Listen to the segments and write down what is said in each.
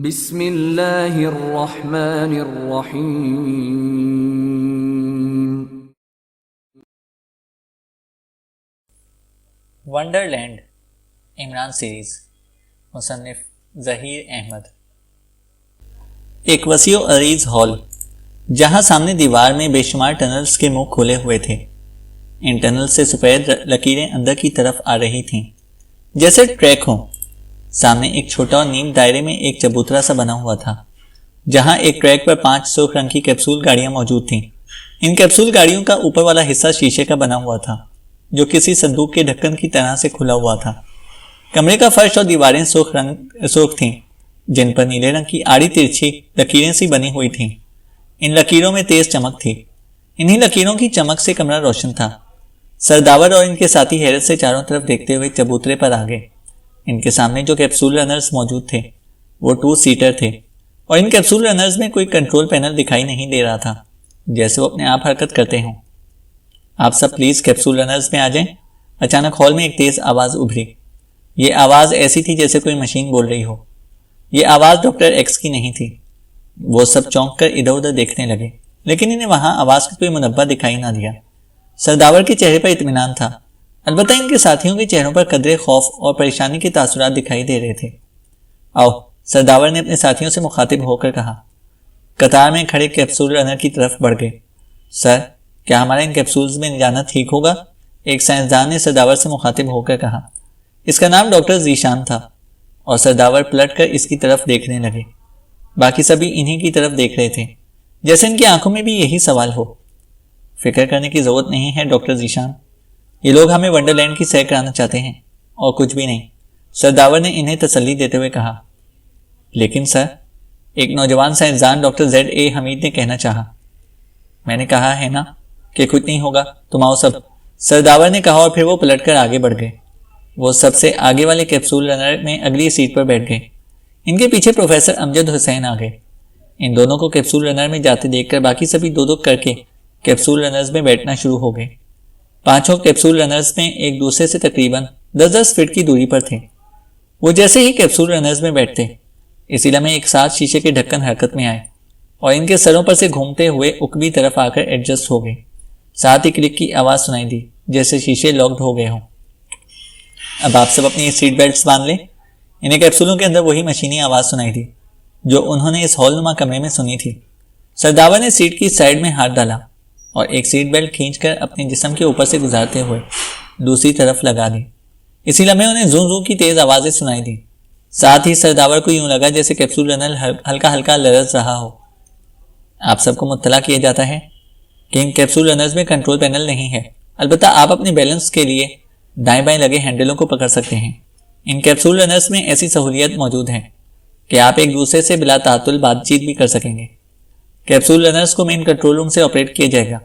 बिस्मिल्लाहिर्रहमानिर्रहीम। Wonderland Imran series, मुसन्निफ ज़हीर अहमद। एक वसीओ अरीज हॉल, जहां सामने दीवार में बेशुमार टनल्स के मुंह खोले हुए थे। इन टनल से सफेद लकीरें अंदर की तरफ आ रही थीं, जैसे ट्रैक हो। सामने एक छोटा और नीम दायरे में एक चबूतरा सा बना हुआ था, जहां एक ट्रैक पर 5 सुर्ख रंग की कैप्सूल गाड़ियां मौजूद थीं। इन कैप्सूल गाड़ियों का ऊपर वाला हिस्सा शीशे का बना हुआ था, जो किसी संदूक के ढक्कन की तरह से खुला हुआ था। कमरे का फर्श और दीवारें सुर्ख थीं, जिन पर नीले रंग की आड़ी तिरछी लकीरें सी बनी हुई थीं। इन लकीरों में तेज चमक थी। इन्हीं लकीरों की चमक से कमरा रोशन था। सरदावर और इनके साथी हैरत से चारों तरफ देखते हुए चबूतरे पर आ गए। इनके सामने जो कैप्सूल रनर्स मौजूद थे वो 2 सीटर थे, और इन कैप्सूल रनर्स में कोई कंट्रोल पैनल दिखाई नहीं दे रहा था, जैसे वो अपने आप हरकत करते हों। आप सब प्लीज कैप्सूल रनर्स में आ जाएं। अचानक हॉल में एक तेज आवाज उभरी। ये आवाज ऐसी थी जैसे कोई मशीन बोल रही हो। ये आवाज डॉक्टर एक्स की नहीं थी। वो सब चौंक कर इधर उधर देखने लगे, लेकिन इन्हें वहां आवाज का कोई मुनब्बा दिखाई ना दिया। सरदावर के चेहरे पर इत्मीनान था, अलबत्ता इनके साथियों के चेहरों पर कदरे खौफ और परेशानी के तासुरात दिखाई दे रहे थे। आओ, सरदावर ने अपने साथियों से मुखातिब होकर कहा। कतार में खड़े कैप्सूल रनर की तरफ बढ़ गए। सर, क्या हमारा इन कैप्सूल्स में जाना ठीक होगा? एक साइंसदान ने सरदावर से मुखातिब होकर कहा। इसका नाम डॉक्टर जीशान था, और सरदावर पलटकर इसकी तरफ देखने लगे। बाकी सभी इन्हीं की तरफ देख रहे थे, जैसे इनकी आंखों में भी यही सवाल हो। फिक्र करने की जरूरत नहीं है डॉक्टर जीशान, ये लोग हमें वंडरलैंड की सैर कराना चाहते हैं और कुछ भी नहीं, सरदावर ने इन्हें तसल्ली देते हुए कहा। लेकिन सर, एक नौजवान साइंसदान डॉक्टर Z.A. हमीद ने कहना चाहा। मैंने कहा है ना कि कुछ नहीं होगा, तुम आओ सब, सरदावर ने कहा, और फिर वो पलटकर आगे बढ़ गए। वो सबसे आगे वाले कैप्सूल रनर में अगली सीट पर बैठ गए। इनके पीछे प्रोफेसर अमजद हुसैन आ गए। इन दोनों को कैप्सूल रनर में जाते देखकर बाकी सभी दो करके कैप्सूल रनर्स में बैठना शुरू हो गए। 5 कैप्सूल रनर्स में एक दूसरे से तकरीबन 10-10 फीट की दूरी पर थे। वो जैसे ही कैप्सूल रनर्स में बैठते, इस इला में एक साथ शीशे के ढक्कन हरकत में आए और इनके सरों पर से घूमते हुए उकबी तरफ आकर एडजस्ट हो गए। साथ ही क्लिक की आवाज सुनाई दी, जैसे शीशे लॉक्ड हो गए हों। अब आप सब अपनी सीट बेल्ट्स बांध लें। इन्हें कैप्सूलों के अंदर वही मशीनी आवाज सुनाई दी जो उन्होंने इस हॉलनुमा कमरे में सुनी थी। सरदावर ने सीट की साइड में हाथ डाला और एक सीट बेल्ट खींचकर अपने जिस्म के ऊपर से गुजारते हुए दूसरी तरफ लगा दी। इसी लम्हे उन्हें जू जू की तेज आवाजें सुनाई दी। साथ ही सरदावर को यूं लगा जैसे कैप्सूल रनर हल्का हल्का लरज रहा हो। आप सबको मुत्तला किया जाता है कि इन कैप्सूल रनर्स में कंट्रोल पैनल नहीं है, अलबत्ता आप अपने बैलेंस के लिए दाएं बाएं लगे हैंडलों को पकड़ सकते हैं। इन कैप्सूल रनर्स में ऐसी सहूलियत मौजूद है कि आप एक दूसरे से बिला तातुल बातचीत भी कर सकेंगे। कैप्सूल रनर्स को मेन कंट्रोल रूम से ऑपरेट किया जाएगा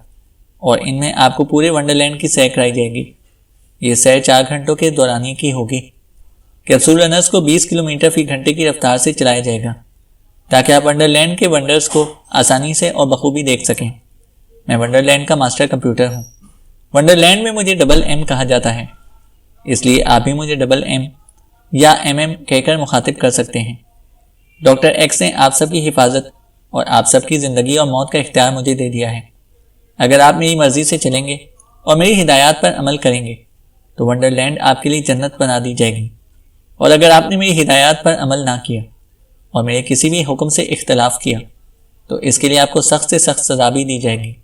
और इनमें आपको पूरे वंडरलैंड की सैर कराई जाएगी। ये सैर 4 घंटों के दौरानिए की होगी। कैप्सूल रनर्स को 20 किलोमीटर फी घंटे की रफ्तार से चलाया जाएगा ताकि आप वंडरलैंड के वंडर्स को आसानी से और बखूबी देख सकें। मैं वंडरलैंड का मास्टर कंप्यूटर हूँ। वंडरलैंड में मुझे MM कहा जाता है, इसलिए आप भी मुझे MM या MM कहकर मुखातिब कर सकते हैं। डॉक्टर एक्स ने आप सबकी हिफाजत और आप सबकी ज़िंदगी और मौत का इख्तियार मुझे दे दिया है। अगर आप मेरी मर्जी से चलेंगे और मेरी हिदायत पर अमल करेंगे तो वंडरलैंड आपके लिए जन्नत बना दी जाएगी, और अगर आपने मेरी हिदायत पर अमल ना किया और मेरे किसी भी हुक्म से इख्तलाफ किया तो इसके लिए आपको सख्त से सख्त सजा भी दी जाएगी।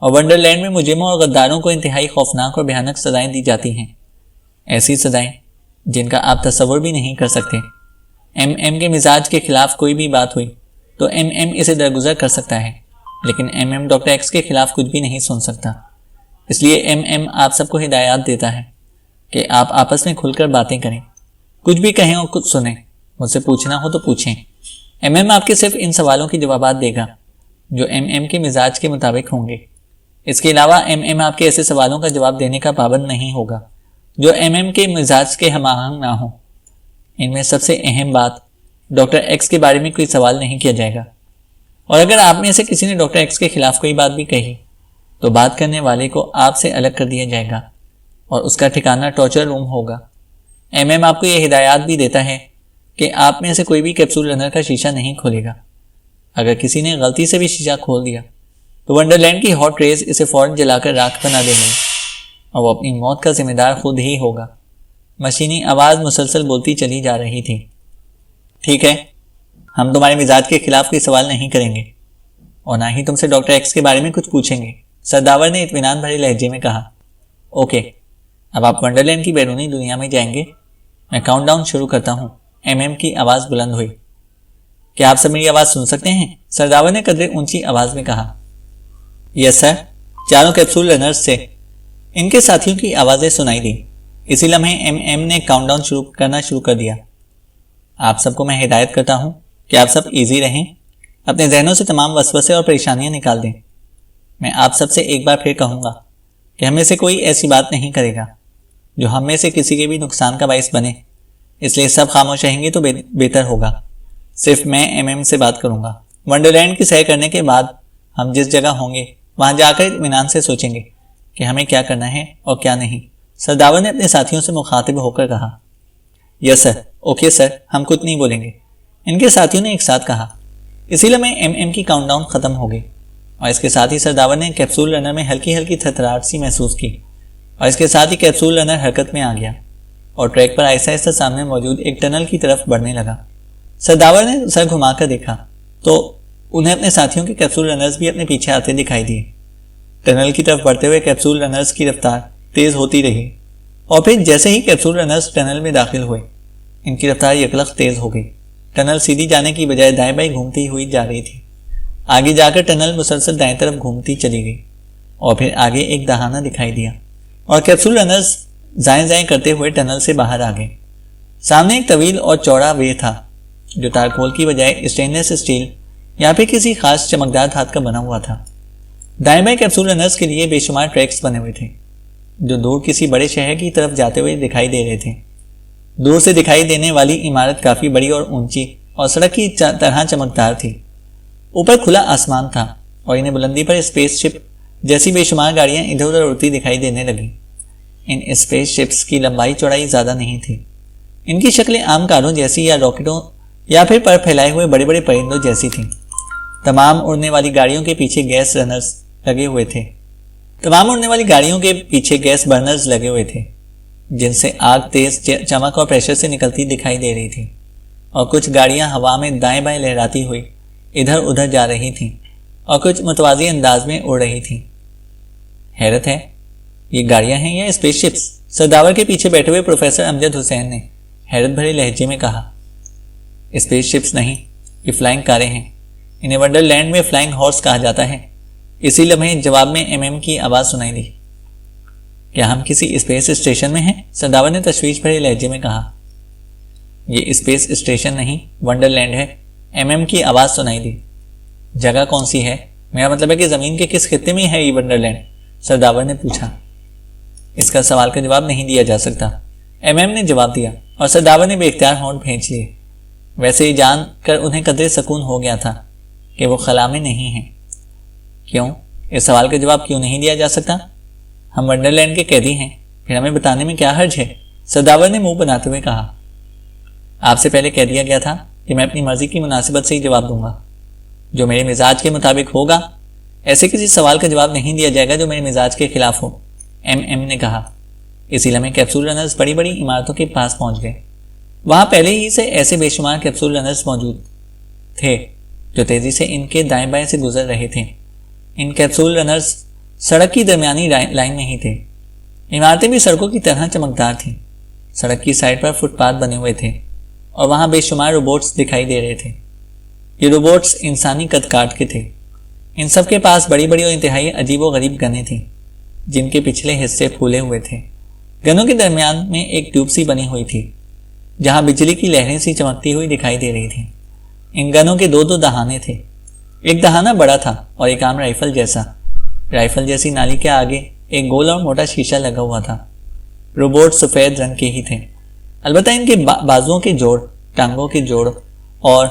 और वंडरलैंड में मुजरिमों और गद्दारों को इंतहाई खौफनाक और भयानक सजाएं दी जाती हैं, ऐसी सजाएं जिनका आप तसव्वुर भी नहीं कर सकते। MM के मिजाज के खिलाफ कोई भी बात हुई तो MM इसे दरगुजर कर सकता है, लेकिन MM डॉक्टर एक्स के खिलाफ कुछ भी नहीं सुन सकता। इसलिए MM आप सबको हिदायत देता है कि आप आपस में खुलकर बातें करें, कुछ भी कहें और कुछ सुनें। मुझसे पूछना हो तो पूछें। MM आपके सिर्फ इन सवालों की जवाबात देगा जो MM के मिजाज के मुताबिक होंगे। इसके अलावा MM आपके ऐसे सवालों का जवाब देने का पाबंद नहीं होगा जो MM के मिजाज के हमाहंग ना हो। इनमें सबसे अहम बात, डॉक्टर एक्स के बारे में कोई सवाल नहीं किया जाएगा, और अगर आप में से किसी ने डॉक्टर एक्स के खिलाफ कोई बात भी कही तो बात करने वाले को आपसे अलग कर दिया जाएगा और उसका ठिकाना टॉर्चर रूम होगा। MM आपको यह हिदायत भी देता है कि आप में से कोई भी कैप्सूल रनर का शीशा नहीं खोलेगा। अगर किसी ने गलती से भी शीशा खोल दिया तो वंडरलैंड की हॉट रेज इसे फौरन जलाकर राख बना देंगे और वो अपनी मौत का जिम्मेदार खुद ही होगा। मशीनी आवाज़ मुसलसल बोलती चली जा रही थी। ठीक है, हम तुम्हारे मिजाज के खिलाफ कोई सवाल नहीं करेंगे और ना ही तुमसे डॉक्टर एक्स के बारे में कुछ पूछेंगे, सदावर ने इत्मीनान भरे लहजे में कहा। ओके, अब आप वंडरलैंड की बैरूनी दुनिया में जाएंगे। मैं काउंटडाउन शुरू करता हूँ। एमएम की आवाज़ बुलंद हुई। क्या आप सब मेरी आवाज़ सुन सकते हैं? सदावर ने कदरे ऊंची आवाज़ में कहा। यस सर, चारों कैप्सूल रनर्स से इनके साथियों की आवाज़ें सुनाई दी। इसी लम्हे एमएम ने काउंटडाउन शुरू कर दिया। आप सबको मैं हिदायत करता हूँ कि आप सब इजी रहें, अपने जहनों से तमाम वसवसे और परेशानियां निकाल दें। मैं आप सबसे एक बार फिर कहूँगा कि हम में से कोई ऐसी बात नहीं करेगा जो हम में से किसी के भी नुकसान का बाइस बने, इसलिए सब खामोश रहेंगे तो बेहतर होगा। सिर्फ मैं एमएम से बात करूँगा। वंडरलैंड की सैर करने के बाद हम जिस जगह होंगे वहाँ जाकर इत्मीनान से सोचेंगे कि हमें क्या करना है और क्या नहीं। सदावर ने अपने साथियों से मुखातिब होकर कहा। यस सर, ओके सर, हम कुछ नहीं बोलेंगे, इनके साथियों ने एक साथ कहा। इसी लम्हे एमएम की काउंटडाउन खत्म हो गई और इसके साथ ही सदावर ने कैप्सूल रनर में हल्की हल्की थरथराहट सी महसूस की और इसके साथ ही कैप्सूल रनर हरकत में आ गया और ट्रैक पर आहिस्ता आहिस्ता सामने मौजूद एक टनल की तरफ बढ़ने लगा। सदावर ने सर घुमाकर देखा तो उन्हें अपने साथियों के कैप्सूल रनर्स भी अपने पीछे आते दिखाई दिए। टनल की तरफ बढ़ते हुए कैप्सूल रनर्स की रफ्तार तेज होती रही और फिर जैसे ही कैप्सूल रनर्स टनल में दाखिल हुए, इनकी रफ्तार यकलख तेज हो गई। टनल सीधी जाने की बजाय दाएं बाएं घूमती हुई जा रही थी। आगे जाकर टनल मुसलसल दाएं तरफ घूमती चली गई और फिर आगे एक दहाना दिखाई दिया और कैप्सूल रनर्स जाएं जाएं करते हुए टनल से बाहर आ गए। सामने एक तवील और चौड़ा वे था जो तारकोल की बजाय स्टेनलेस स्टील या फिर किसी खास चमकदार धात का बना हुआ था। दाएं बाएं कैप्सूल रनर्स के लिए बेशुमार ट्रैक्स बने हुए थे जो दूर किसी बड़े शहर की तरफ जाते हुए दिखाई दे रहे थे। दूर से दिखाई देने वाली इमारत काफी बड़ी और ऊंची और सड़क की तरह चमकदार थी। ऊपर खुला आसमान था और इन्हें बुलंदी पर स्पेसशिप जैसी बेशुमार गाड़ियां इधर उधर उड़ती दिखाई देने लगी। इन स्पेसशिप्स की लंबाई चौड़ाई ज्यादा नहीं थी। इनकी शक्लें आम कारों जैसी या रॉकेटों या फिर पर फैलाए हुए बड़े बड़े परिंदों जैसी थीं। तमाम उड़ने वाली गाड़ियों के पीछे गैस रनर्स लगे हुए थे। बर्नर्स लगे हुए थे जिनसे आग तेज चमक और प्रेशर से निकलती दिखाई दे रही थी और कुछ गाड़ियां हवा में दाएं बाएं लहराती हुई इधर उधर जा रही थीं और कुछ मुतवाज़ी अंदाज में उड़ रही थीं। हैरत है, ये गाड़ियां हैं या स्पेसशिप्स? सदावर के पीछे बैठे हुए प्रोफेसर अमजद हुसैन ने हैरत भरे लहजे में कहा। स्पेसशिप्स नहीं, ये फ्लाइंग कारें हैं। इन्हें वंडरलैंड में फ्लाइंग हॉर्स कहा जाता है। इसी लम्हे जवाब में एमएम की आवाज़ सुनाई दी। क्या हम किसी स्पेस स्टेशन में हैं? सदावर ने तशवीश भरे लहजे में कहा। ये स्पेस स्टेशन नहीं, वंडरलैंड है। एमएम की आवाज़ सुनाई दी। जगह कौन सी है? मेरा मतलब है कि ज़मीन के किस खित्ते में है ये वंडरलैंड? सदावर ने पूछा। इसका सवाल का जवाब नहीं दिया जा सकता, एमएम ने जवाब दिया और सदावर ने बेख्तियार होंठ खींच लिए। वैसे ही जान कर उन्हें कदरे सुकून हो गया था कि वो खला में नहीं है। क्यों? इस सवाल का जवाब क्यों नहीं दिया जा सकता? हम वंडरलैंड के कैदी हैं, फिर हमें बताने में क्या हर्ज है? सदावर ने मुंह बनाते हुए कहा। आपसे पहले कह दिया गया था कि मैं अपनी मर्जी की मुनासिबत से ही जवाब दूंगा, जो मेरे मिजाज के मुताबिक होगा। ऐसे किसी सवाल का जवाब नहीं दिया जाएगा जो मेरे मिजाज के खिलाफ हो, एमएम ने कहा। इसी लम्हे कैप्सूल रनर्स बड़ी बड़ी इमारतों के पास पहुंच गए। वहां पहले ही से ऐसे बेशुमार कैप्सूल रनर्स मौजूद थे जो तेजी से इनके दाएं बाएं से गुजर रहे थे। इन कैप्सूल रनर्स सड़क की दरमियानी लाइन में ही थे। इमारतें भी सड़कों की तरह चमकदार थीं। सड़क की साइड पर फुटपाथ बने हुए थे और वहां बेशुमार रोबोट्स दिखाई दे रहे थे। ये रोबोट्स इंसानी कद काट के थे। इन सब के पास बड़ी बड़ी और इंतहाई अजीब व गरीब गनें थीं जिनके पिछले हिस्से फूले हुए थे। गनों के दरमियान में एक ट्यूब सी बनी हुई थी जहां बिजली की लहरें सी चमकती हुई दिखाई दे रही थी। इन गनों के दो दहाने थे। एक दहाना बड़ा था और एक आम राइफल जैसा। राइफल जैसी नाली के आगे एक गोल और मोटा शीशा लगा हुआ था। रोबोट सफ़ेद रंग के ही थे, अलबत्ता इनके बाजुओं के जोड़, टांगों के जोड़ और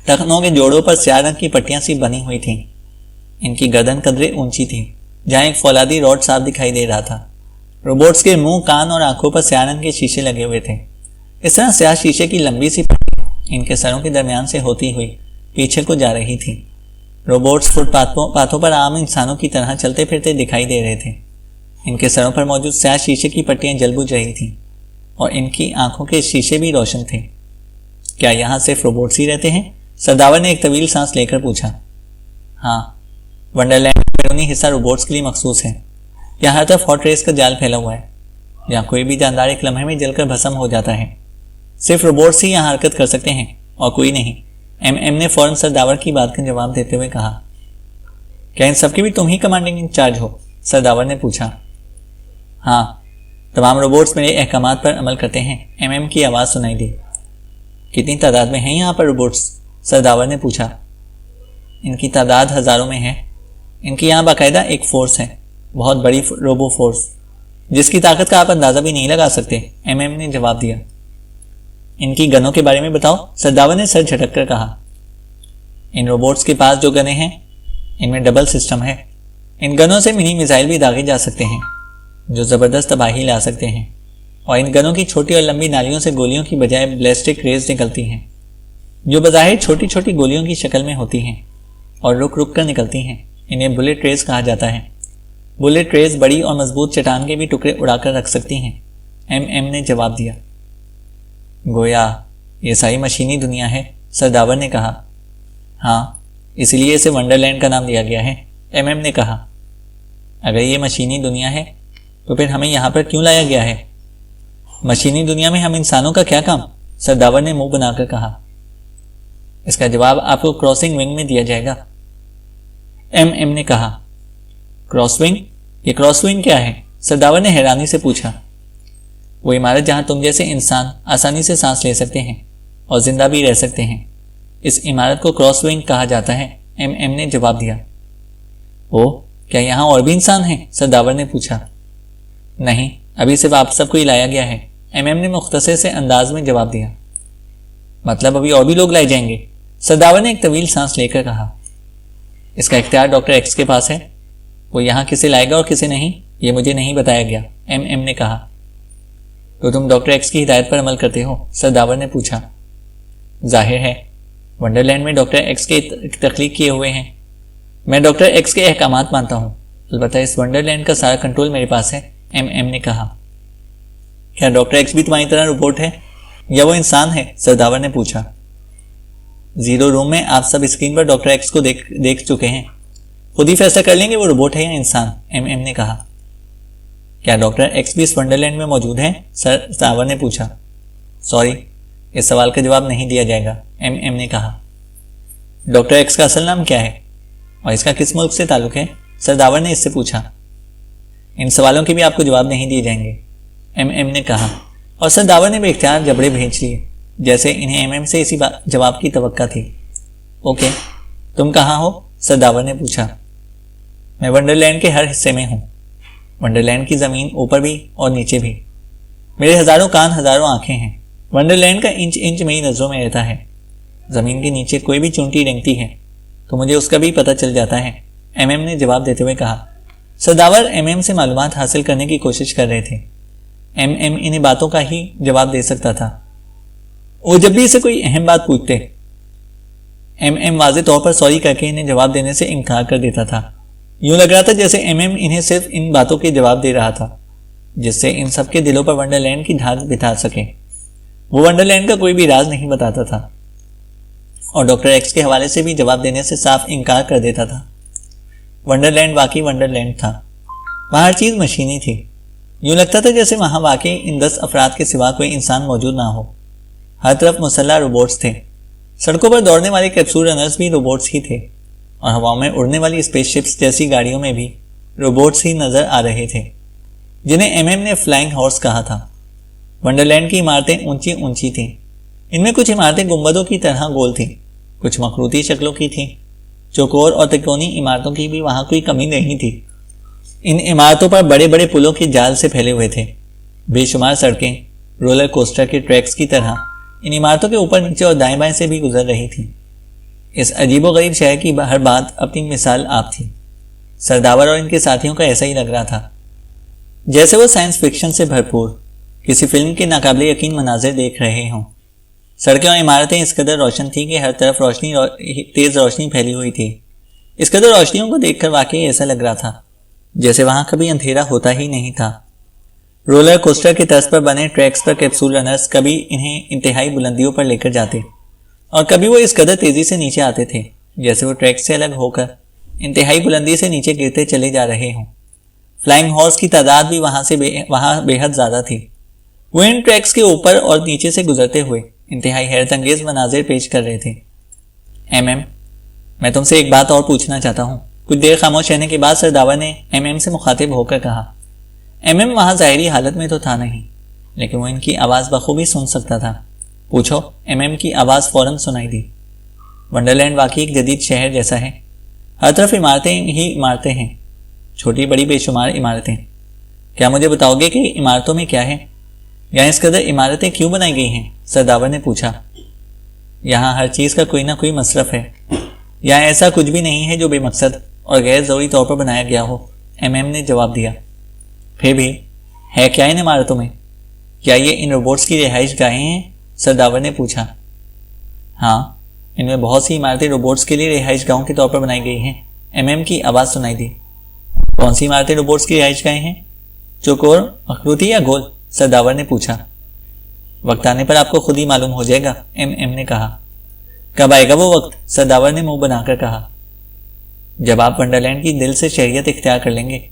टखनों के जोड़ों पर स्याह रंग की पट्टियां सी बनी हुई थीं। इनकी गर्दन कदरे ऊंची थी जहां एक फौलादी रॉड साफ दिखाई दे रहा था। रोबोट्स के मुंह, कान और आंखों पर स्याह रंग के शीशे लगे हुए थे। इस तरह स्याह शीशे की लंबी सी पट्टी इनके सरों के दरमियान से होती हुई पीछे को जा रही थी। रोबोट्स फुटपाथों पर आम इंसानों की तरह चलते फिरते दिखाई दे रहे थे। इनके सरों पर मौजूद स्याह शीशे की पट्टियां जल बुझ रही थीं और इनकी आंखों के शीशे भी रोशन थे। क्या यहाँ सिर्फ रोबोट्स ही रहते हैं? सदावर ने एक तवील सांस लेकर पूछा। हाँ, वंडरलैंड का बैरूनी हिस्सा रोबोट्स के लिए मखसूस है। यहाँ हर तरफ हॉट रेस का जाल फैला हुआ है, जहाँ कोई भी जानदार एक लम्हे में जलकर भस्म हो जाता है। सिर्फ रोबोट्स ही यहाँ हरकत कर सकते हैं और कोई नहीं। एम ने फौरन सरदावर की बात का जवाब देते हुए कहा। क्या इन सबकी भी तुम ही कमांडिंग इंचार्ज हो? सरदावर ने पूछा। हाँ, तमाम रोबोट्स मेरे अहकामात पर अमल करते हैं। एम की आवाज़ सुनाई दी। कितनी तादाद में हैं यहाँ पर रोबोट्स? सरदावर ने पूछा। इनकी तादाद हज़ारों में है। इनकी यहाँ बाकायदा एक फोर्स है, बहुत बड़ी रोबो फोर्स, जिसकी ताकत का आप अंदाज़ा भी नहीं लगा सकते। एम ने जवाब दिया। इनकी गनों के बारे में बताओ, सरदावर ने सर झटक कर कहा। इन रोबोट्स के पास जो गनें हैं, इनमें डबल सिस्टम है। इन गनों से मिनी मिसाइल भी दागे जा सकते हैं, जो ज़बरदस्त तबाही ला सकते हैं। और इन गनों की छोटी और लंबी नालियों से गोलियों की बजाय ब्लास्टिक रेज निकलती हैं, जो बज़ाहिर छोटी छोटी गोलियों की शक्ल में होती हैं और रुक रुक कर निकलती हैं। इन्हें बुलेट रेज कहा जाता है। बुलेट रेज बड़ी और मजबूत चट्टान के भी टुकड़े उड़ाकर रख सकती हैं। एम ने जवाब दिया। गोया ये सारी मशीनी दुनिया है, सरदावर ने कहा। हाँ, इसलिए इसे वंडरलैंड का नाम दिया गया है, एम ने कहा। अगर ये मशीनी दुनिया है तो फिर हमें यहाँ पर क्यों लाया गया है? मशीनी दुनिया में हम इंसानों का क्या काम? सरदावर ने मुंह बनाकर कहा। इसका जवाब आपको क्रॉसिंग विंग में दिया जाएगा, एम ने कहा। क्रॉसविंग? ये क्रॉसविंग क्या है? सरदावर ने हैरानी से पूछा। वो इमारत जहां तुम जैसे इंसान आसानी से सांस ले सकते हैं और जिंदा भी रह सकते हैं, इस इमारत को क्रॉसविंग कहा जाता है, एम ने जवाब दिया। ओह, क्या यहाँ और भी इंसान हैं? सरदावर ने पूछा। नहीं, अभी सिर्फ आप सबको ही लाया गया है, एम ने मुख्तसर से अंदाज में जवाब दिया। मतलब अभी और भी लोग लाए जाएंगे? सरदावर ने एक तवील सांस लेकर कहा। इसका इख्तियार डॉक्टर एक्स के पास है। वो यहाँ किसे लाएगा और किसे नहीं, ये मुझे नहीं बताया गया, एम ने कहा। तो तुम डॉक्टर एक्स की हिदायत पर अमल करते हो? सरदावर ने पूछा। जाहिर है, वंडरलैंड में डॉक्टर एक्स के तख्लीक किए हुए हैं। मैं डॉक्टर एक्स के अहकामात मानता हूँ, अलबत्ता इस वंडरलैंड का सारा कंट्रोल मेरे पास है, एम ने कहा। क्या डॉक्टर एक्स भी तुम्हारी तरह रोबोट है या वो इंसान है? सरदावर ने पूछा। जीरो रूम में आप सब स्क्रीन पर डॉक्टर एक्स को देख चुके हैं, खुद ही फैसला कर लेंगे वो रोबोट है या इंसान, एम ने कहा। क्या डॉक्टर एक्स भी इस वंडरलैंड में मौजूद हैं? सरदावर ने पूछा। सॉरी, इस सवाल का जवाब नहीं दिया जाएगा, एम ने कहा। डॉक्टर एक्स का असल नाम क्या है और इसका किस मुल्क से ताल्लुक है? सरदावर ने इससे पूछा। इन सवालों के भी आपको जवाब नहीं दिए जाएंगे, एम ने कहा। और सरदावर ने बेख्तियार जबड़े भेज लिए, जैसे इन्हें एम से इसी जवाब की तवक्का थी। ओके, तुम कहाँ हो? सरदावर ने पूछा। मैं वंडरलैंड के हर हिस्से में हूँ। वंडरलैंड की ज़मीन ऊपर भी और नीचे भी। मेरे हज़ारों कान, हज़ारों आंखें हैं। वंडरलैंड का इंच इंच मेरी नज़रों में रहता है। ज़मीन के नीचे कोई भी चूंटी रेंगती है तो मुझे उसका भी पता चल जाता है, एम ने जवाब देते हुए कहा। सरदावर एम से मालूमात हासिल करने की कोशिश कर रहे थे। एम इन्हें बातों का ही जवाब दे सकता था। वो जब भी इसे कोई अहम बात पूछते, एम वाज़ेह तौर पर सॉरी करके इन्हें जवाब देने से इनकार कर देता था। यूं लग रहा था जैसे एम इन्हें सिर्फ इन बातों के जवाब दे रहा था, जिससे इन सबके दिलों पर वंडरलैंड की धार बिठा सके। वो वंडरलैंड का कोई भी राज नहीं बताता था और डॉक्टर एक्स के हवाले से भी जवाब देने से साफ इनकार कर देता था। वंडरलैंड वाकई वंडरलैंड था। वहाँ हर चीज़ मशीनी थी। यूं लगता था जैसे वहाँ वाकई इन 10 अफराद के सिवा कोई इंसान मौजूद ना हो। हर तरफ मुसल्लह रोबोट्स थे। सड़कों पर दौड़ने वाले कैप्सूल रनर्स भी रोबोट्स ही थे और हवाओं में उड़ने वाली स्पेसशिप्स जैसी गाड़ियों में भी रोबोट्स ही नजर आ रहे थे, जिन्हें एम ने फ्लाइंग हॉर्स कहा था। वंडरलैंड की इमारतें ऊंची ऊंची थीं। इनमें कुछ इमारतें गुंबदों की तरह गोल थीं, कुछ मखरूती शक्लों की थीं। चौकोर और त्रिकोणी इमारतों की भी वहाँ कोई कमी नहीं थी। इन इमारतों पर बड़े बड़े पुलों के जाल से फैले हुए थे। बेशुमार सड़कें रोलर कोस्टर के ट्रैक्स की तरह इन इमारतों के ऊपर नीचे और दाएं बाएं से भी गुजर रही थी। इस अजीबोगरीब शहर की हर बात अपनी मिसाल आप थी। सरदावर और इनके साथियों का ऐसा ही लग रहा था, जैसे वो साइंस फिक्शन से भरपूर किसी फिल्म के नाकाबिले यकीन मनाजिर देख रहे हों। सड़कें और इमारतें इस कदर रोशन थी कि हर तरफ तेज रोशनी फैली हुई थी। इस कदर रोशनियों को देखकर वाकई ऐसा लग रहा था जैसे वहां कभी अंधेरा होता ही नहीं था। रोलर कोस्टर के तर्ज पर बने ट्रैक्स पर कैप्सूल रनर्स कभी इन्हें इंतहाई बुलंदियों पर लेकर जाते और कभी वो इस कदर तेजी से नीचे आते थे जैसे वो ट्रैक से अलग होकर इंतहाई बुलंदी से नीचे गिरते चले जा रहे हों। फ्लाइंग हॉर्स की तादाद भी वहां बेहद ज्यादा थी। वो इन ट्रैक्स के ऊपर और नीचे से गुजरते हुए इंतहाई हैरत अंगेज मनाजिर पेश कर रहे थे। एमएम, मैं तुमसे एक बात और पूछना चाहता हूँ। कुछ देर खामोश रहने के बाद सरदावर ने एमएम से मुखातिब होकर कहा। एमएम वहां जाहिरी हालत में तो था नहीं, लेकिन वो इनकी आवाज बखूबी सुन सकता था। पूछो। एमएम की आवाज फौरन सुनाई दी। वंडरलैंड वाकई एक जदीद शहर जैसा है। हर तरफ इमारतें ही इमारतें हैं, छोटी बड़ी बेशुमार इमारतें। क्या मुझे बताओगे कि इमारतों में क्या है? यहाँ इस कदर इमारतें क्यों बनाई गई हैं? सरदावर ने पूछा। यहाँ हर चीज का कोई ना कोई मसरफ है। यहाँ ऐसा कुछ भी नहीं है जो बेमकसद और गैर जरूरी तौर पर बनाया गया हो, एमएम ने जवाब दिया। फिर भी है क्या इन इमारतों में? क्या ये इन रोबोट्स की रिहाइश गाहें हैं? सरदावर ने पूछा। हाँ, इनमें बहुत सी इमारतें रोबोट्स के लिए रिहाइश गाहों के तौर पर बनाई गई हैं, एमएम की आवाज सुनाई दी। कौन सी इमारतें रोबोट्स की रिहाइश गाहें हैं? चौकोर, अखरूती या गोल? सरदावर ने पूछा। वक्त आने पर आपको खुद ही मालूम हो जाएगा, एमएम ने कहा। कब आएगा वो वक्त? सरदावर ने मुंह बनाकर कहा। जब आप वंडरलैंड की दिल से शहरियत इख्तियार कर लेंगे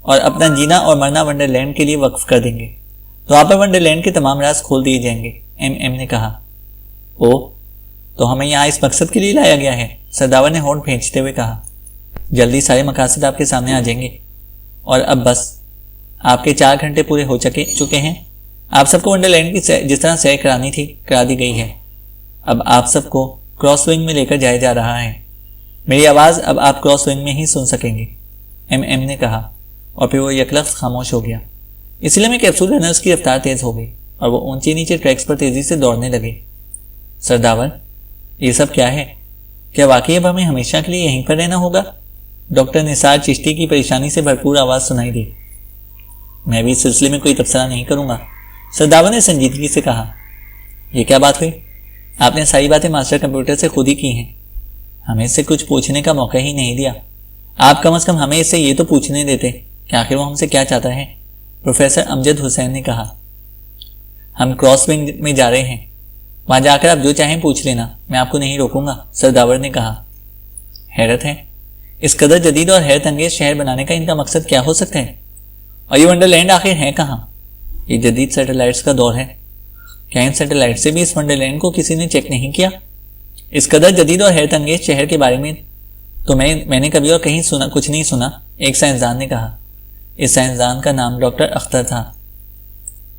और अपना जीना और मरना वंडरलैंड के लिए वक्फ कर देंगे तो आप पर वंडरलैंड के तमाम राज खोल दिए जाएंगे, एमएम ने कहा। ओह, तो हमें यहाँ इस मकसद के लिए लाया गया है, सरदावर ने होंठ फेंचते हुए कहा। जल्दी सारे मकासद आपके सामने आ जाएंगे और अब बस आपके 4 घंटे पूरे हो चुके हैं। आप सबको वंडरलैंड की जिस तरह सैर करानी थी करा दी गई है। अब आप सबको क्रॉस विंग में लेकर जाया जा रहा है। मेरी आवाज अब आप क्रॉस विंग में ही सुन सकेंगे, एमएम ने कहा और फिर वो यकलख्त खामोश हो गया। इसलिए में कैप्सूल रनर्स की रफ्तार तेज हो गई और वो ऊंचे नीचे ट्रैक्स पर तेजी से दौड़ने लगे। सरदावर, ये सब क्या है? क्या वाकई अब हमें हमेशा के लिए यहीं पर रहना होगा? डॉक्टर निसार चिश्ती की परेशानी से भरपूर आवाज सुनाई दी। मैं भी इस सिलसिले में कोई तबसरा नहीं करूंगा, सरदावर ने संजीदगी से कहा। यह क्या बात हुई? आपने सारी बातें मास्टर कंप्यूटर से खुद ही की हैं। हमें इससे कुछ पूछने का मौका ही नहीं दिया। आप कम से कम हमें इससे ये तो पूछने देते कि आखिर वो हमसे क्या चाहता है, प्रोफेसर अमजद हुसैन ने कहा। हम क्रॉस विंग में जा रहे हैं, वहां जाकर आप जो चाहें पूछ लेना, मैं आपको नहीं रोकूंगा, सरदावर ने कहा। हैरत है, इस कदर जदीद और हैरत अंगेज शहर बनाने का इनका मकसद क्या हो सकता है? और ये वंडरलैंड आखिर है कहाँ? ये जदीद सैटेलाइट्स का दौर है। क्या इन सैटेलाइट से भी इस वंडरलैंड को किसी ने चेक नहीं किया? इस कदर जदीद और हैरत अंगेज शहर के बारे में तो मैंने कभी और कहीं कुछ नहीं सुना, एक साइंसदान ने कहा। इस साइंसदान का नाम डॉक्टर अख्तर था।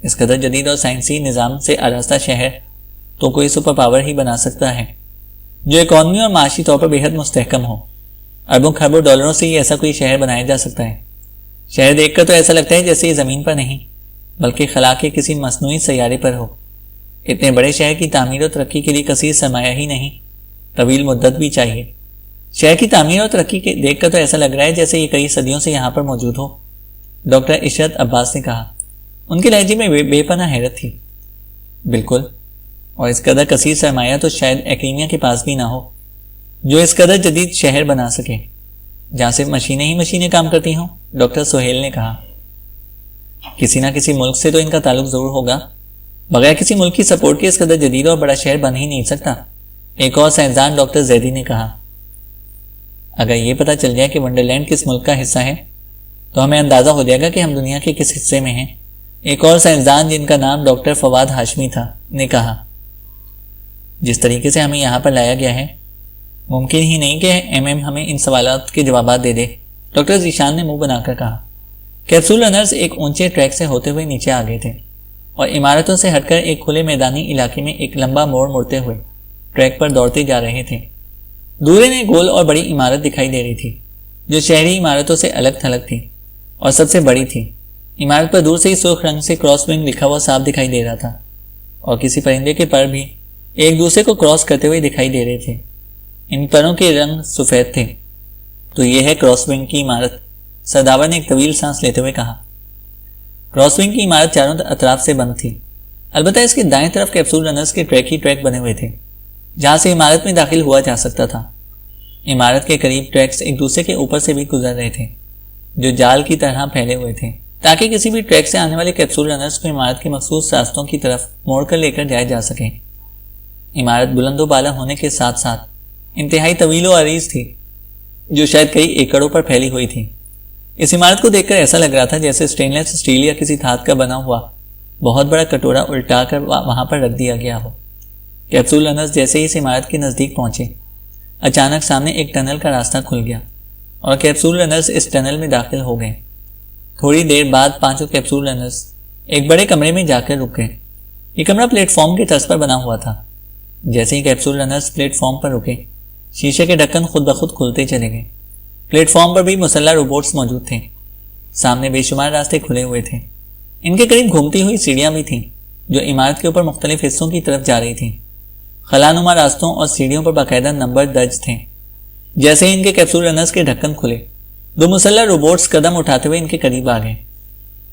इस कदर जदीद और साइंसी निज़ाम से आरास्ता शहर तो कोई सुपर पावर ही बना सकता है जो इकॉनमी और माशी तौर पर बेहद मुस्तहकम हो। अरबों खरबों डॉलरों से ही ऐसा कोई शहर बनाया जा सकता है। शहर देखकर तो ऐसा लगता है जैसे ये ज़मीन पर नहीं बल्कि खला के किसी मसनूई सैयारे पर हो। इतने बड़े शहर की तामीर और तरक्की के लिए कसीर सरमाया ही नहीं, तवील मुद्दत भी चाहिए। शहर की तामीर और तरक्की के देखकर तो ऐसा लग रहा है जैसे ये कई सदियों से यहाँ पर मौजूद हो, डॉक्टर इशरत अब्बास ने कहा। उनके लहजे में बेपनाह हैरत थी। बिल्कुल, और इस कदर कसीर सरमाया तो शायद एक्रीमिया के पास भी ना हो जो इस कदर जदीद शहर बना सके जहां सिर्फ मशीनें ही मशीनें काम करती हों, डॉक्टर सोहेल ने कहा। किसी ना किसी मुल्क से तो इनका ताल्लुक जरूर होगा। बगैर किसी मुल्क की सपोर्ट के इस कदर जदीद और बड़ा शहर बन ही नहीं सकता, एक और साइंसदान डॉक्टर जैदी ने कहा। अगर ये पता चल जाए कि वंडरलैंड किस मुल्क का हिस्सा है तो हमें अंदाजा हो जाएगा कि हम दुनिया के किस हिस्से में हैं, एक और साइंसदान जिनका नाम डॉक्टर फवाद हाशमी था ने कहा। जिस तरीके से हमें यहाँ पर लाया गया है मुमकिन ही नहीं कि एमएम हमें इन सवालात के जवाब दे दे, डॉक्टर जीशान ने मुंह बनाकर कहा। कैप्सूल रनर्स एक ऊंचे ट्रैक से होते हुए नीचे आ गए थे और इमारतों से हटकर एक खुले मैदानी इलाके में एक लंबा मोड़ मुड़ते हुए ट्रैक पर दौड़ते जा रहे थे। दूर में गोल और बड़ी इमारत दिखाई दे रही थी जो शहरी इमारतों से अलग थलग थी और सबसे बड़ी थी। इमारत पर दूर से ही सुर्ख रंग से क्रॉस विंग लिखा हुआ साफ दिखाई दे रहा था और किसी परिंदे के पर भी एक दूसरे को क्रॉस करते हुए दिखाई दे रहे थे। इन परों के रंग सफेद थे। तो यह है क्रॉस विंग की इमारत, सरदावर ने एक तवील सांस लेते हुए कहा। क्रॉसविंग की इमारत चारों अतराफ से बंद थी। अलबत्ता इसके दाएं तरफ कैप्सूल रनर्स के ट्रैक ही ट्रैक बने हुए थे जहां से इमारत में दाखिल हुआ जा सकता था। इमारत के करीब ट्रैक्स एक दूसरे के ऊपर से भी गुजर रहे थे जो जाल की तरह फैले हुए थे ताकि किसी भी ट्रैक से आने वाले कैप्सूल रनर्स को इमारत के मखसूस रास्तों की तरफ मोड़कर लेकर जाया जा सके। इमारत बुलंदो बाला होने के साथ साथ इंतहाई तवील और अरीज थी जो शायद कई एकड़ों पर फैली हुई थी। इस इमारत को देखकर ऐसा लग रहा था जैसे स्टेनलेस स्टील या किसी धातु का बना हुआ बहुत बड़ा कटोरा उल्टा कर वहां पर रख दिया गया हो। कैप्सूल रनर्स जैसे ही इस इमारत के नजदीक पहुंचे अचानक सामने एक टनल का रास्ता खुल गया और कैप्सूल रनर्स इस टनल में दाखिल हो गए। थोड़ी देर बाद पांचों कैप्सूल रनर्स एक बड़े कमरे में जाकर रुक गए। ये कमरा प्लेटफॉर्म के तर्ज पर बना हुआ था। जैसे ही कैप्सूल रनर्स प्लेटफॉर्म पर रुके शीशे के ढक्कन खुद ब खुद खुलते चले गए। प्लेटफॉर्म पर भी मुसल्लह रोबोट्स मौजूद थे। सामने बेशुमार रास्ते खुले हुए थे। इनके करीब घूमती हुई सीढ़ियां भी थीं जो इमारत के ऊपर मुख्तलिफ हिस्सों की तरफ जा रही थीं। खलानुमा रास्तों और सीढ़ियों पर बाकायदा नंबर दर्ज थे। जैसे ही इनके कैप्सूल रनर्स के ढक्कन खुले दो मुसल्लह रोबोट्स कदम उठाते हुए इनके करीब आ गए।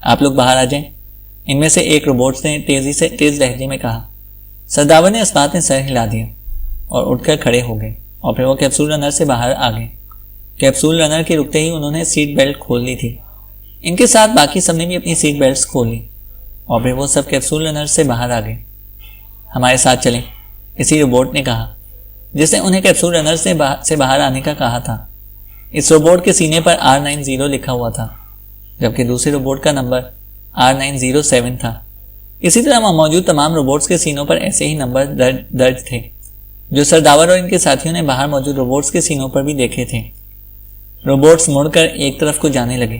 आप लोग बाहर आ जाएं, इनमें से एक रोबोट्स ने तेज लहजे में कहा। सदावर ने इस बात में सर हिला दिया और उठकर खड़े हो गए और फिर वो कैप्सूल रनर से बाहर आ गए। कैप्सूल रनर के रुकते ही उन्होंने सीट बेल्ट खोल ली थी। इनके साथ बाकी सबने भी अपनी सीट बेल्ट खोल ली और फिर वो सब कैप्सूल रनर से बाहर आ गए। हमारे साथ चलें, इसी रोबोट ने कहा जिसने उन्हें कैप्सूल रनर से बाहर आने का कहा था। इस रोबोट के सीने पर R90 लिखा हुआ था जबकि दूसरे रोबोट का नंबर R907 था। इसी तरह वहां मौजूद तमाम रोबोट्स के सीनों पर ऐसे ही नंबर दर्ज थे जो सरदावर और इनके साथियों ने बाहर मौजूद रोबोट्स के सीनों पर भी देखे थे। रोबोट्स मुड़कर एक तरफ को जाने लगे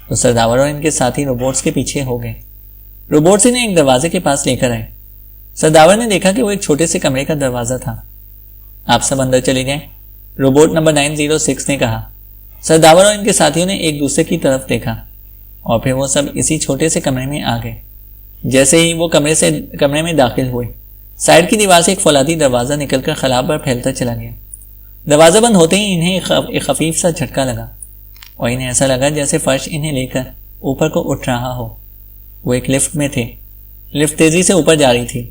तो सरदावर और इनके साथी रोबोट्स के पीछे हो गए। रोबोट्स इन्हें एक दरवाजे के पास लेकर आए। सरदावर ने देखा कि वो एक छोटे से कमरे का दरवाजा था। आप सब अंदर चले जाएं, रोबोट नंबर 906 ने कहा। सरदावर और इनके साथियों ने एक दूसरे की तरफ देखा और फिर वो सब इसी छोटे से कमरे में आ गए। जैसे ही वो कमरे में दाखिल हुए साइड की दीवार से एक फौलादी दरवाजा निकलकर खला पर फैलता चला गया। दरवाजा बंद होते ही इन्हें एक खफीफ सा झटका लगा और इन्हें ऐसा लगा जैसे फर्श इन्हें लेकर ऊपर को उठ रहा हो। वो एक लिफ्ट में थे। लिफ्ट तेजी से ऊपर जा रही थी।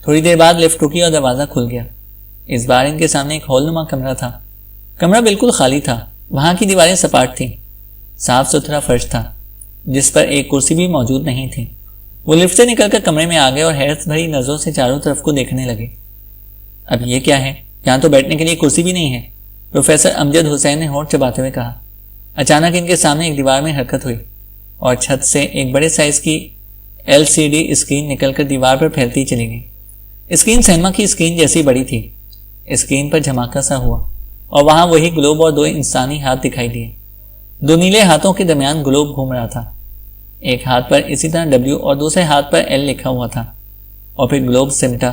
थोड़ी देर बाद लिफ्ट रुकी और दरवाजा खुल गया। इस बार इनके सामने एक हॉलनुमा कमरा था। कमरा बिल्कुल खाली था। वहां की दीवारें सपाट थीं। साफ सुथरा फर्श था जिस पर एक कुर्सी भी मौजूद नहीं थी। वो लिफ्ट से निकलकर कमरे में आ गए और हैरत भरी नजरों से चारों तरफ को देखने लगे। अब ये क्या है? यहाँ तो बैठने के लिए कुर्सी भी नहीं है, प्रोफेसर अमजद हुसैन ने होंठ चबाते हुए कहा। अचानक इनके सामने एक दीवार में हरकत हुई और छत से एक बड़े साइज की LCD स्क्रीन निकलकर दीवार पर फैलती चली गई। स्क्रीन सिनेमा की स्क्रीन जैसी बड़ी थी। स्क्रीन पर झमाका सा हुआ और वहां वही ग्लोब और दो इंसानी हाथ दिखाई दिए। दो नीले हाथों के दरमियान ग्लोब घूम रहा था। एक हाथ पर इसी तरह W और दूसरे हाथ पर L लिखा हुआ था और फिर ग्लोब सिमटा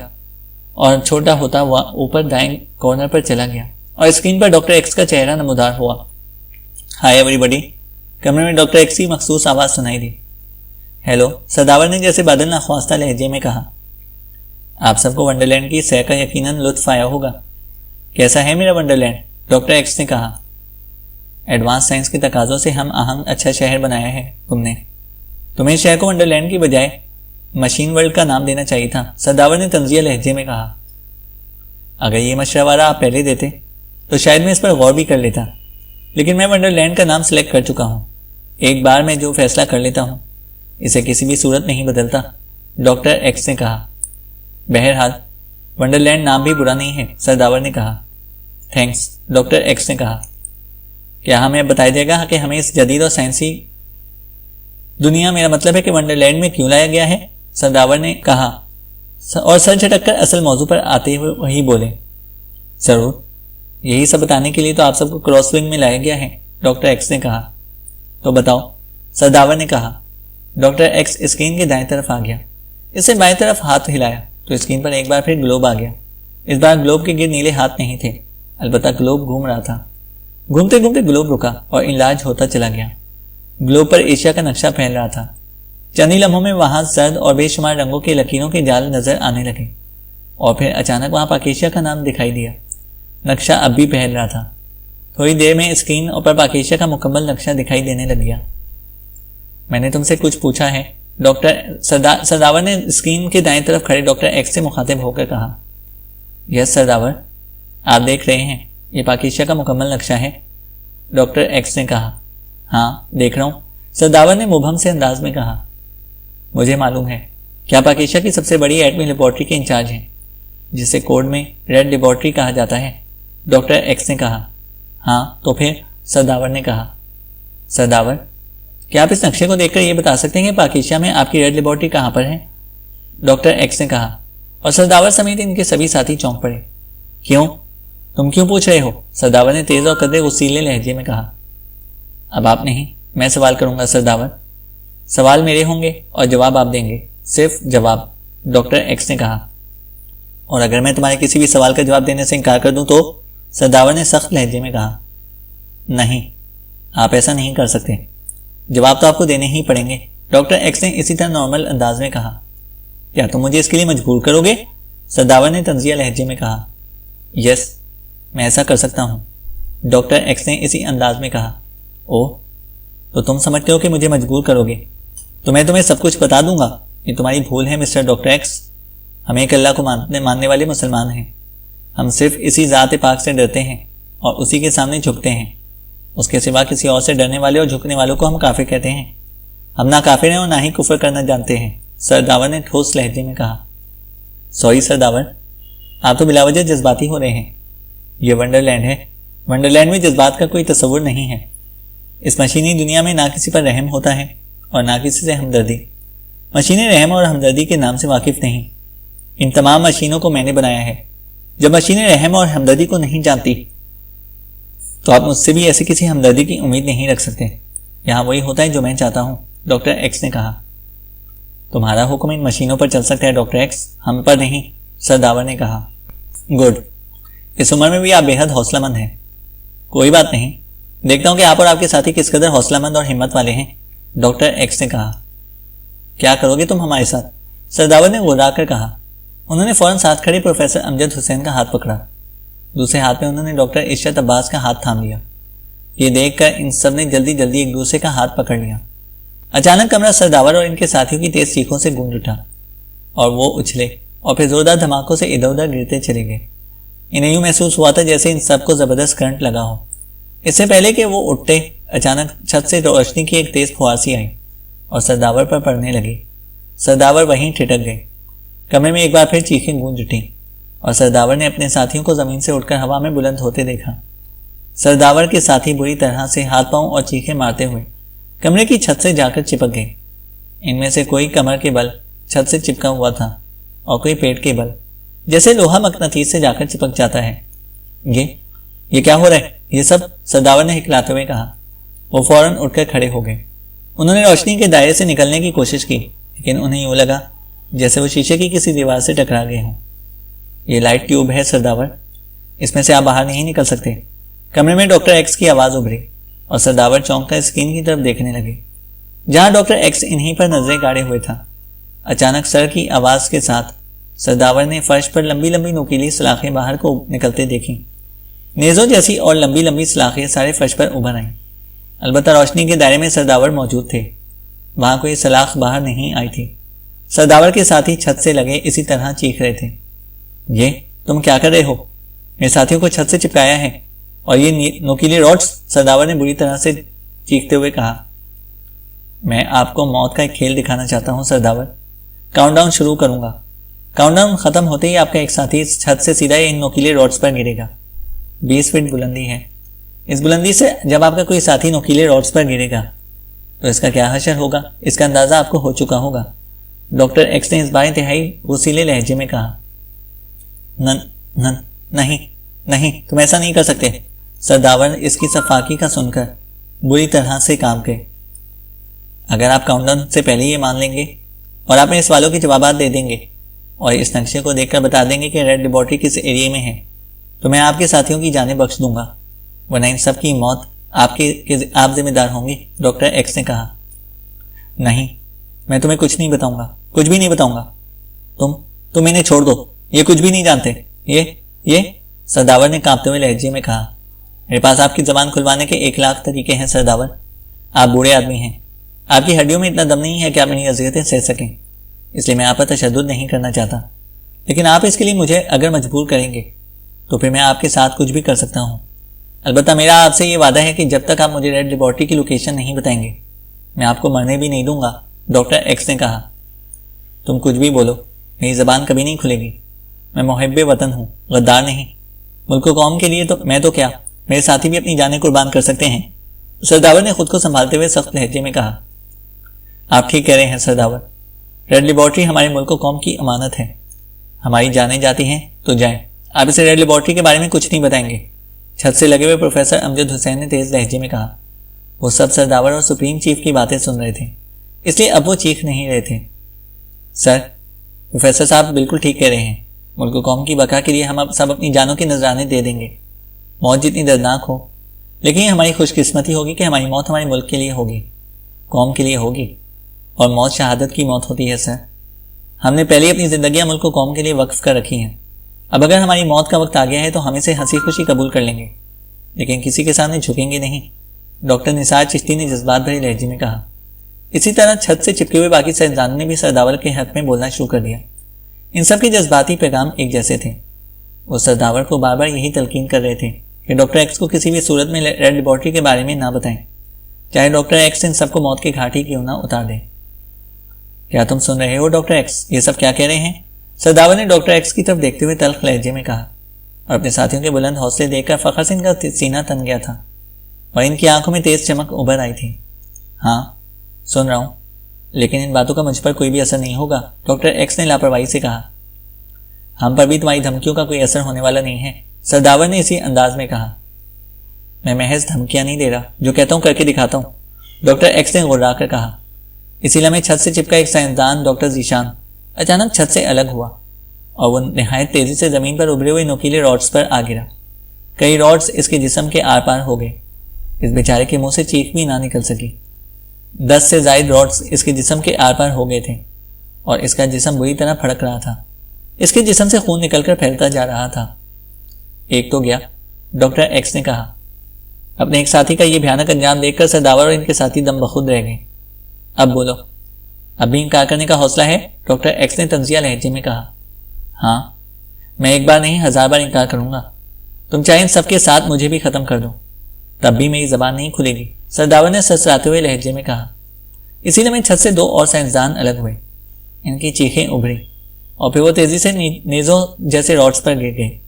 और छोटा होता हुआ ऊपर दाएं कॉर्नर पर चला गया और स्क्रीन पर डॉक्टर एक्स का चेहरा नमूदार हुआ। Hi everybody. कमरे में डॉक्टर एक्स की मखसूस आवाज सुनाई दी। हेलो, सदावर ने जैसे बादल नाख्वास्ता लहजे में कहा। आप सबको वंडरलैंड की सैर का यकीनन लुत्फ आया होगा। कैसा है मेरा वंडरलैंड? डॉक्टर एक्स ने कहा। एडवांस साइंस के तकाजों से हम आहंग अच्छा शहर बनाया है तुमने। तुम्हें शहर को वंडरलैंड की बजाय मशीन वर्ल्ड का नाम देना चाहिए था, सदावर ने तंजिया लहजे में कहा। अगर ये मशवरा आप पहले देते तो शायद मैं इस पर गौर भी कर लेता, लेकिन मैं वंडरलैंड का नाम सिलेक्ट कर चुका हूँ। एक बार मैं जो फैसला कर लेता हूँ इसे किसी भी सूरत नहीं बदलता, डॉक्टर एक्स ने कहा। बहरहाल वंडरलैंड नाम भी बुरा नहीं है, सदावर ने कहा। थैंक्स, डॉक्टर एक्स ने कहा। क्या हमें अब बताया जाएगा कि हमें इस जदीद और साइंसी दुनिया, मेरा मतलब है कि वंडरलैंड में क्यों लाया गया है? सदावर ने कहा और सर झटककर असल मौजू पर आते हुए वही बोले। जरूर, यही सब बताने के लिए तो आप सबको क्रॉसविंग में लाया गया है, डॉक्टर एक्स ने कहा। तो बताओ, सदावर ने कहा। डॉक्टर एक्स स्क्रीन के दाएं तरफ आ गया। इससे बाएं तरफ हाथ हिलाया तो स्क्रीन पर एक बार फिर ग्लोब आ गया। इस बार ग्लोब के गिर्द नीले हाथ नहीं थे, अलबत्ता ग्लोब घूम रहा था। घूमते घूमते ग्लोब रुका और इलाज होता चला गया। ग्लोब पर एशिया का नक्शा फैल रहा था। चंद ही लम्हों में वहां सर्द और बेशुमार रंगों के लकीरों के जाल नजर आने लगे और फिर अचानक वहां पाकेशिया का नाम दिखाई दिया। नक्शा अब भी फैल रहा था। थोड़ी देर में स्क्रीन पर पाकेशिया का मुकम्मल नक्शा दिखाई देने लग गया। मैंने तुमसे कुछ पूछा है, डॉक्टर सरदावर ने स्क्रीन के दाएं तरफ खड़े डॉक्टर एक्स से मुखातिब होकर कहा। यस सरदावर, आप देख रहे हैं ये पाकिस्तान का मुकम्मल नक्शा है, डॉक्टर एक्स ने कहा। हाँ देख रहा हूं, सरदावर ने मुबहम से अंदाज में कहा। मुझे मालूम है क्या पाकिस्तान की सबसे बड़ी एटमी लेबॉर्ट्री के इंचार्ज हैं, जिसे कोड में रेड लेबॉर्ट्री कहा जाता है, डॉक्टर एक्स ने कहा। हाँ तो फिर, सरदावर ने कहा। सरदावर, क्या आप इस नक्शे को देखकर यह बता सकते हैं कि पाकिस्तान में आपकी रेड लेबॉर्ट्री कहाँ पर है, डॉक्टर एक्स ने कहा। और सरदावर समेत इनके सभी साथी चौंक पड़े। क्यों, तुम क्यों पूछ रहे हो, सरदावर ने तेज और कदरे गुस्सीले लहजे में कहा। अब आप नहीं, मैं सवाल करूंगा सरदावर। सवाल मेरे होंगे और जवाब आप देंगे, सिर्फ जवाब, डॉक्टर एक्स ने कहा। और अगर मैं तुम्हारे किसी भी सवाल का जवाब देने से इनकार कर दूं तो, सरदावर ने सख्त लहजे में कहा। नहीं, आप ऐसा नहीं कर सकते, जवाब तो आपको देने ही पड़ेंगे, डॉक्टर एक्स ने इसी तरह नॉर्मल अंदाज में कहा। क्या तुम मुझे इसके लिए मजबूर करोगे, सरदावर ने तंजिया लहजे में कहा। यस, मैं ऐसा कर सकता हूं, डॉक्टर एक्स ने इसी अंदाज में कहा। ओह, तो तुम समझते हो कि मुझे मजबूर करोगे, तो मैं तुम्हें सब कुछ बता दूंगा। ये तुम्हारी भूल है मिस्टर डॉक्टर एक्स, हम एक अल्लाह को मानने वाले मुसलमान हैं। हम सिर्फ इसी ज़ात पाक से डरते हैं और उसी के सामने झुकते हैं। उसके सिवा किसी और से डरने वाले और झुकने वालों को हम काफिर कहते हैं। हम ना काफिर हैं और ना ही कुफर करना जानते हैं, सरदावर ने ठोस लहजे में कहा। सॉरी सरदावर, आप तो बिलावजह जज्बाती हो रहे हैं। यह वंडरलैंड है, वंडरलैंड में जज्बात का कोई तस्वुर नहीं है। इस मशीनी दुनिया में ना किसी पर रहम होता है और ना किसी से हमदर्दी। मशीनें रहम और हमदर्दी के नाम से वाकिफ नहीं। इन तमाम मशीनों को मैंने बनाया है। जब मशीनें रहम और हमदर्दी को नहीं जानती तो आप मुझसे भी ऐसी किसी हमदर्दी की उम्मीद नहीं रख सकते। यहाँ वही होता है जो मैं चाहता हूँ, डॉक्टर एक्स ने कहा। तुम्हारा हुक्म इन मशीनों पर चल सकता है डॉक्टर एक्स, हम पर नहीं, सरदावर ने कहा। गुड, इस उम्र में भी आप बेहद हौसलामंद हैं। कोई बात नहीं, देखता हूं कि आप और आपके साथी किस कदर हौसलामंद और हिम्मत वाले हैं, डॉक्टर एक्स ने कहा। क्या करोगे तुम हमारे साथ, सरदावर ने गुर्रा कर कहा। उन्होंने फौरन साथ खड़े प्रोफेसर अमजद हुसैन का हाथ पकड़ा। दूसरे हाथ में उन्होंने डॉक्टर इशरत अब्बास का हाथ थाम लिया। ये देखकर इन सब ने जल्दी जल्दी एक दूसरे का हाथ पकड़ लिया। अचानक कमरा सरदावर और इनके साथियों की तेज चीखों से गूंज उठा और वो उछले और फिर जोरदार धमाकों से इधर उधर गिरते चले गए। इन्हें यूं महसूस हुआ था जैसे इन सबको जबरदस्त करंट लगा हो। इससे पहले कि वो उठते, अचानक छत से रोशनी की एक तेज फुहार सी आई और सरदावर पर पड़ने लगी। सरदावर वहीं ठिठक गए। कमरे में एक बार फिर चीखें गूंज उठी और सरदावर ने अपने साथियों को जमीन से उठकर हवा में बुलंद होते देखा। सरदावर के साथी बुरी तरह से हाथ पांव और चीखें मारते हुए कमरे की छत से जाकर चिपक गए। इनमें से कोई कमर के बल छत से चिपका हुआ था और कोई पेट के बल, जैसे लोहा मकनातीस से जाकर चिपक जाता है। ये क्या हो रहा है ये सब, सरदावर ने हिकलाते हुए कहा। वो फौरन उठकर खड़े हो गए। उन्होंने रोशनी के दायरे से निकलने की कोशिश की, लेकिन उन्हें यूं लगा जैसे वो शीशे की किसी दीवार से टकरा गए हों। ये लाइट ट्यूब है सरदावर, इसमें से आप बाहर नहीं निकल सकते। कमरे में डॉक्टर एक्स की आवाज उभरी और सरदावर चौंक कर स्क्रीन की तरफ देखने लगे, जहां डॉक्टर एक्स इन्हीं पर नजरें गाड़े हुए था। अचानक सर की आवाज के साथ सरदावर ने फर्श पर लंबी लंबी नुकीली सलाखें बाहर को निकलते देखी। नेजों जैसी और लंबी लंबी सलाखें सारे फर्श पर उभर आईं। अलबत्ता रोशनी के दायरे में सरदावर मौजूद थे, वहां कोई सलाख बाहर नहीं आई थी। सरदावर के साथी छत से लगे इसी तरह चीख रहे थे। ये तुम क्या कर रहे हो, मेरे साथियों को छत से चिपकाया है और ये नुकीले रॉड्स, सरदावर ने बुरी तरह से चीखते हुए कहा। मैं आपको मौत का एक खेल दिखाना चाहता हूं सरदावर। काउंटडाउन शुरू करूंगा। काउंटडाउन खत्म होते ही आपका एक साथी इस छत से सीधा इन नुकीले रॉड्स पर गिरेगा। 20 फीट बुलंदी है। इस बुलंदी से जब आपका कोई साथी नुकीले रॉड्स पर गिरेगा तो इसका क्या हशर होगा, इसका अंदाजा आपको हो चुका होगा, डॉक्टर एक्स ने इस बार इंतहाई वसीले लहजे में कहा। नहीं नहीं, तुम ऐसा नहीं कर सकते, सरदावर इसकी सफाकी का सुनकर बुरी तरह से काम गए। अगर आप काउंटडाउन से पहले ये मान लेंगे और आप मेरे सवालों के जवाब दे देंगे और इस नक्शे को देखकर बता देंगे कि रेड लेबॉर्ट्री किस एरिया में है, तो मैं आपके साथियों की जानें बख्श दूंगा, वरना इन सब की मौत आप जिम्मेदार होंगे, डॉक्टर एक्स ने कहा। नहीं, मैं तुम्हें कुछ नहीं बताऊंगा, कुछ भी नहीं बताऊंगा। तुम इन्हें छोड़ दो, ये कुछ भी नहीं जानते। ये सरदावर ने कांपते हुए लहजे में कहा। मेरे पास आपकी जबान खुलवाने के 1 लाख तरीके हैं सरदावर। आप बूढ़े आदमी हैं, आपकी हड्डियों में इतना दम नहीं है कि आप मेरी अज़ियतें सह सकें, इसलिए मैं आप पर तशद्दुद नहीं करना चाहता, लेकिन आप इसके लिए मुझे अगर मजबूर करेंगे तो फिर मैं आपके साथ कुछ भी कर सकता हूँ। अलबत्ता मेरा आपसे ये वादा है कि जब तक आप मुझे रेड लेबॉर्ट्री की लोकेशन नहीं बताएंगे मैं आपको मरने भी नहीं दूंगा, डॉक्टर एक्स ने कहा। तुम कुछ भी बोलो, मेरी ज़बान कभी नहीं खुलेगी। मैं मुहिब्बे वतन हूँ, गद्दार नहीं। मुल्क कौम के लिए तो मैं तो क्या, मेरे साथी भी अपनी जानें कुर्बान कर सकते हैं। सरदावर ने खुद को संभालते हुए सख्त लहजे में कहा। आप ठीक कह रहे हैं सरदावर, रेड लेबॉर्ट्री हमारे मुल्क कौम की अमानत है। हमारी जानें जाती हैं तो जाएं, आप इसे रेड लेबॉर्ट्री के बारे में कुछ नहीं बताएंगे, छत से लगे हुए प्रोफेसर अमजद हुसैन ने तेज लहजे में कहा। वो सब सरदावर और सुप्रीम चीफ की बातें सुन रहे थे, इसलिए अब वो चीख नहीं रहे थे। सर, प्रोफेसर साहब बिल्कुल ठीक कह रहे हैं। मुल्क कौम की बका के लिए हम अब सब अपनी जानों के नजराने दे देंगे, मौत जितनी दर्दनाक हो, लेकिन ये हमारी खुशकिस्मती होगी कि हमारी मौत हमारे मुल्क के लिए होगी, कौम के लिए होगी, और मौत शहादत की मौत होती है। सर, हमने पहले अपनी जिंदगियां मुल्क कौम के लिए वक्फ कर रखी हैं। अब अगर हमारी मौत का वक्त आ गया है तो हम इसे हंसी खुशी कबूल कर लेंगे, लेकिन किसी के सामने झुकेंगे नहीं, डॉक्टर निसार चिश्ती ने जज्बात भरे लहजे में कहा। इसी तरह छत से चिपके हुए बाकी साइंसदानों ने भी सरदावर के हक में बोलना शुरू कर दिया। इन सब के जज्बाती पैगाम एक जैसे थे। वो सरदावर को बार बार यही तलकीन कर रहे थे कि डॉक्टर एक्स को किसी भी सूरत में रेड लेबॉर्ट्री के बारे में ना बताएं, चाहे डॉक्टर एक्स इन सबको मौत की घाटी क्यों ना उतार दें। क्या तुम सुन रहे हो डॉक्टर एक्स, ये सब क्या कह रहे हैं? सरदावर ने डॉक्टर एक्स की तरफ देखते हुए तल्ख लहजे में कहा, और अपने साथियों के बुलंद हौसले देखकर फखर से इनका सीना तन गया था और इनकी आंखों में तेज चमक उभर आई थी। हाँ, सुन रहा हूं, लेकिन इन बातों का मुझ पर कोई भी असर नहीं होगा, डॉक्टर एक्स ने लापरवाही से कहा। हम पर भी तुम्हारी धमकियों का कोई असर होने वाला नहीं है, सरदावर ने इसी अंदाज में कहा। मैं महज धमकियां नहीं दे रहा, जो कहता हूं करके दिखाता हूं, डॉक्टर एक्स ने गुर्रा कर कहा। इसी लम्हे छत से चिपका एक साइंसदान डॉक्टर जीशान अचानक छत से अलग हुआ और वो निहायत तेजी से जमीन पर उभरे हुए नुकीले रॉड्स पर आ गिरा। कई रॉड्स इसके जिस्म के आर पार हो गए। इस बेचारे के मुंह से चीख भी ना निकल सकी। 10 से ज्यादा रॉड्स इसके जिस्म के आर पार हो गए थे और इसका जिस्म बुरी तरह फड़क रहा था। इसके जिस्म से खून निकलकर फैलता जा रहा था। एक तो गया, डॉक्टर एक्स ने कहा। अपने एक साथी का यह भयानक अंजाम देखकर सरदावर और इनके साथी दम बखुद रह गए। अब बोलो, अब भी इनकार करने का हौसला है? डॉक्टर एक्स ने तंजिया लहजे में कहा। हाँ, मैं एक बार नहीं 1000 बार इनकार करूंगा। तुम चाहे इन सबके साथ मुझे भी खत्म कर दो, तब भी मेरी जबान नहीं खुलेगी, सरदावर ने ससराते हुए लहजे में कहा। इसीलिए मैं छत से 2 और साइंसदान अलग हुए। इनकी चीखें उभरी और फिर वो तेजी से नेजों जैसे रॉड्स पर गिर गए।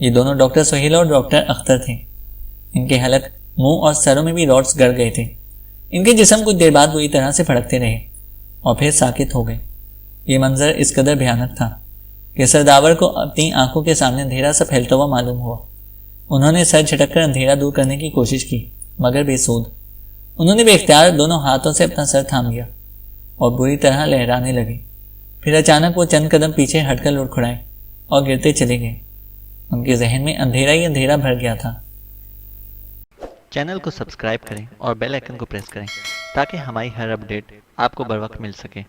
ये दोनों डॉक्टर सोहेल और डॉक्टर अख्तर थे। इनके हलक, मुंह और सरों में भी रॉड्स गड़ गए थे। इनके जिस्म कुछ देर बाद बुरी तरह से फड़कते रहे और फिर साकित हो गए। ये मंजर इस कदर भयानक था कि सरदावर को अपनी आंखों के सामने अंधेरा सा फैलता हुआ मालूम हुआ। उन्होंने सर झटक कर अंधेरा दूर करने की कोशिश की, मगर बेसूद। उन्होंने बेख्तियार दोनों हाथों से अपना सर थाम लिया और बुरी तरह लहराने लगे। फिर अचानक वो चंद कदम पीछे हटकर लुढ़खुड़ाए और गिरते चले गए। उनके जहन में अंधेरा ही अंधेरा भर गया था। चैनल को सब्सक्राइब करें और बेल आइकन को प्रेस करें ताकि हमारी हर अपडेट आपको बर वक्त मिल सके।